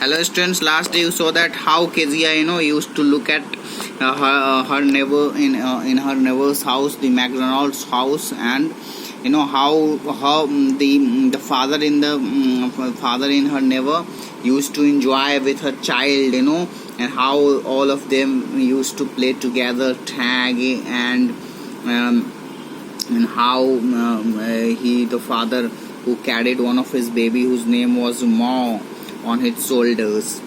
Hello students, last day you saw that how Kezia used to look at her neighbor in her neighbor's house, the McDonald's house, and how the father in the father in her neighbor used to enjoy with her child, and how all of them used to play together tag, and how the father who carried one of his baby whose name was Ma on his shoulders.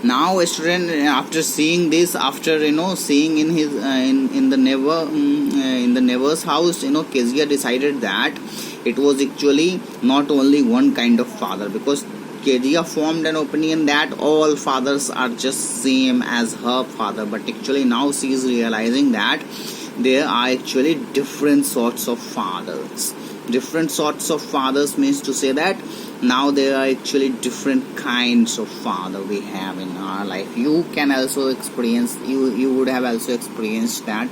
Now student, after seeing this, after seeing in his in the neighbor's house, Kezia decided that it was actually not only one kind of father, because Kezia formed an opinion that all fathers are just same as her father, but actually now she is realizing that there are actually different sorts of fathers. Different sorts of fathers means to say that now there are actually different kinds of father we have in our life. You can also experience, you would have also experienced that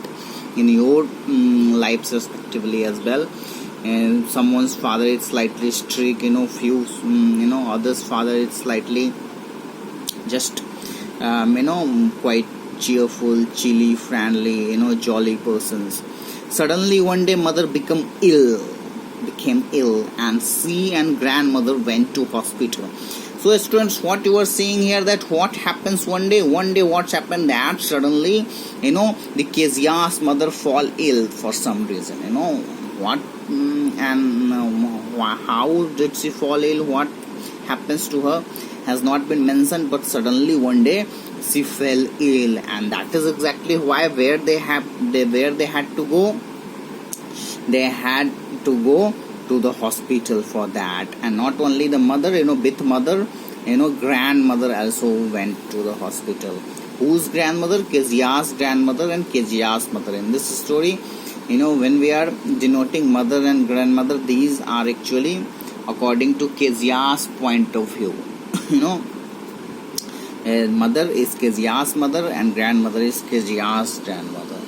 in your lives respectively as well. And someone's father is slightly strict, few others father is slightly just quite cheerful, chilly, friendly, jolly persons. Suddenly one day mother became ill, and she and grandmother went to hospital. So students, what you are seeing here, that what happens one day what's happened, that suddenly the Kezia's mother fall ill for some reason. What and how did she fall ill, what happens to her has not been mentioned, but suddenly one day she fell ill, and that is exactly why where they had to go, they had to go to the hospital for that. And not only the mother, with mother, grandmother also went to the hospital. Whose grandmother? Kezia's grandmother and Kezia's mother. In this story, when we are denoting mother and grandmother, these are actually according to Kezia's point of view. Mother is Kezia's mother and grandmother is Kezia's grandmother.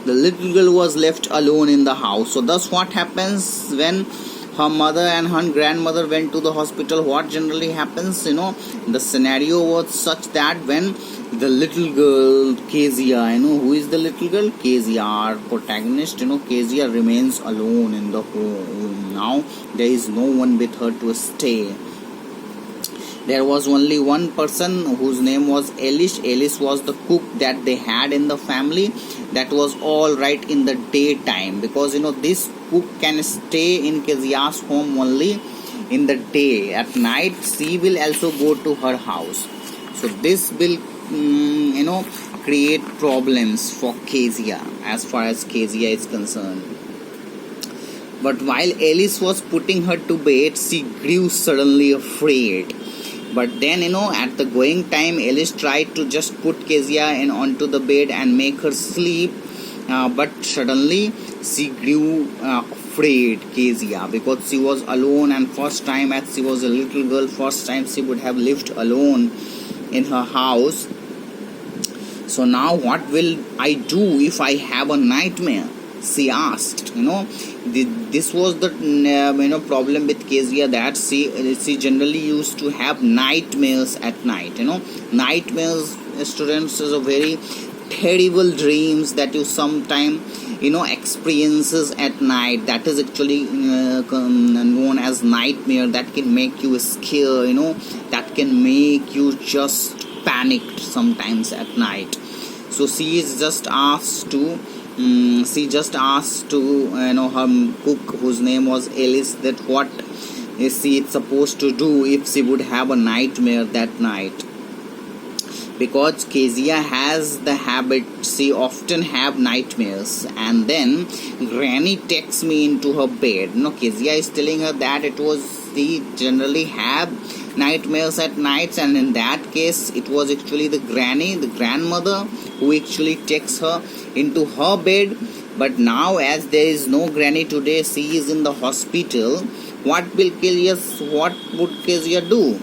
The little girl was left alone in the house. So thus what happens when her mother and her grandmother went to the hospital, what generally happens, the scenario was such that when the little girl Kezia, who is the little girl? Kezia, our protagonist, Kezia remains alone in the home. Now there is no one with her to stay. There was only one person whose name was Elish. Elish was the cook that they had in the family. That was all right in the daytime, because this cook can stay in Kezia's home only in the day. At night she will also go to her house. So this will create problems for Kezia as far as Kezia is concerned. But while Elish was putting her to bed, she grew suddenly afraid. But then at the going time, Elish tried to just put Kezia onto the bed and make her sleep, but suddenly she grew afraid, Kezia, because she was alone, and first time as she was a little girl, first time she would have lived alone in her house. So now what will I do if I have a nightmare? She asked. This was the problem with Kezia, that she generally used to have nightmares at night. Nightmares, students, is a very terrible dreams that you sometime experiences at night. That is actually known as nightmare. That can make you scared. That can make you just panicked sometimes at night. So she is just asked to. She just asked to her cook, whose name was Alice, that what is she supposed to do if she would have a nightmare that night. Because Kezia has the habit, she often have nightmares, and then Granny takes me into her bed. Kezia is telling her that she generally have nightmares at nights, and in that case it was actually the granny, the grandmother, who actually takes her into her bed. But now as there is no granny today, she is in the hospital, what would Kezia do?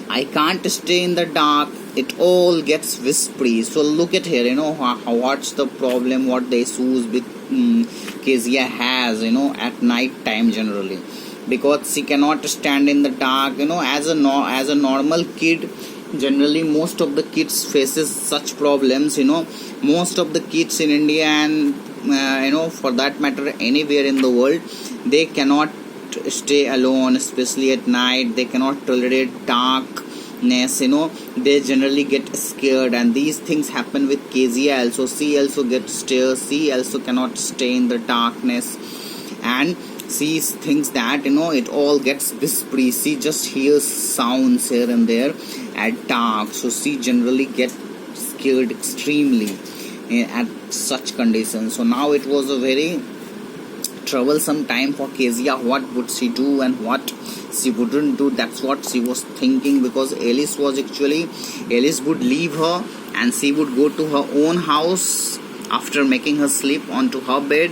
I can't stay in the dark, it all gets whispery. So look at here, what's the problem, what the issues with Kezia has, at night time generally. because she cannot stand in the dark. As a normal kid, generally most of the kids faces such problems. Most of the kids in India and for that matter anywhere in the world, they cannot stay alone, especially at night. They cannot tolerate darkness. They generally get scared, and these things happen with Kezia also. She also gets scared. She also cannot stay in the darkness, and she thinks that it all gets whispery. She just hears sounds here and there at dark, so she generally gets scared extremely at such conditions. So now it was a very troublesome time for Kezia. What would she do and what she wouldn't do? That's what she was thinking, because Alice would leave her and she would go to her own house after making her sleep onto her bed,